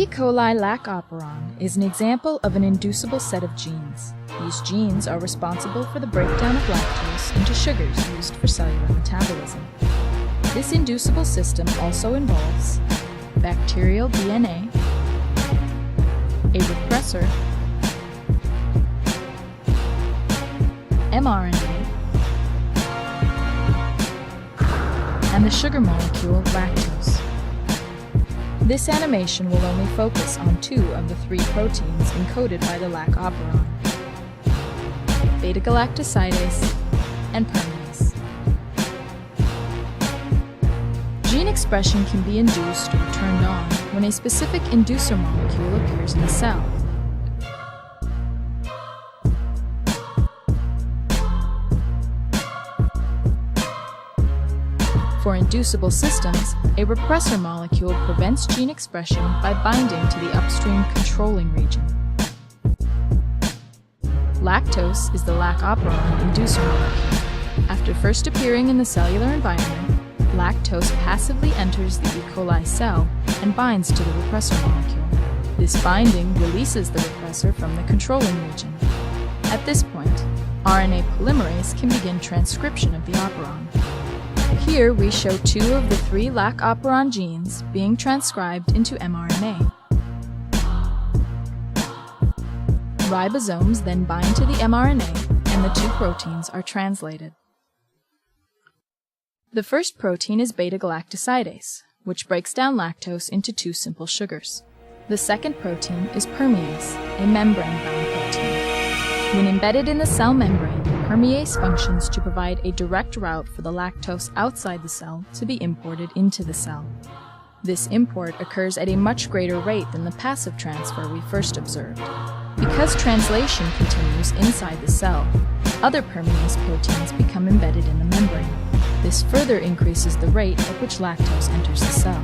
E. coli lac operon is an example of an inducible set of genes. These genes are responsible for the breakdown of lactose into sugars used for cellular metabolism. This inducible system also involves bacterial DNA, a repressor, mRNA, and the sugar molecule lactose. This animation will only focus on 2 of the 3 proteins encoded by the lac operon: beta-galactosidase and permease. Gene expression can be induced or turned on when a specific inducer molecule appears in the cell. For inducible systems, a repressor molecule prevents gene expression by binding to the upstream controlling region. Lactose is the lac operon inducer molecule. After first appearing in the cellular environment, lactose passively enters the E. coli cell and binds to the repressor molecule. This binding releases the repressor from the controlling region. At this point, RNA polymerase can begin transcription of the operon. Here we show 2 of the 3 lac operon genes being transcribed into mRNA. Ribosomes then bind to the mRNA, and the 2 proteins are translated. The first protein is beta-galactosidase, which breaks down lactose into 2 simple sugars. The second protein is permease, a membrane-bound protein. When embedded in the cell membrane, permease functions to provide a direct route for the lactose outside the cell to be imported into the cell. This import occurs at a much greater rate than the passive transfer we first observed. Because translation continues inside the cell, other permease proteins become embedded in the membrane. This further increases the rate at which lactose enters the cell.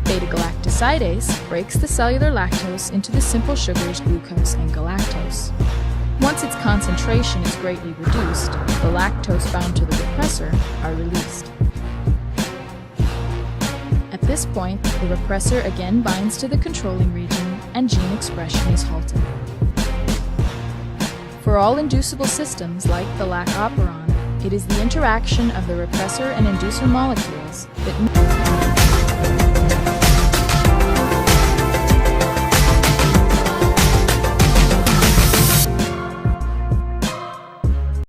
Beta-galactosidase breaks the cellular lactose into the simple sugars glucose and galactose. Once its concentration is greatly reduced, the lactose bound to the repressor are released. At this point, the repressor again binds to the controlling region and gene expression is halted. For all inducible systems like the lac operon, it is the interaction of the repressor and inducer molecules that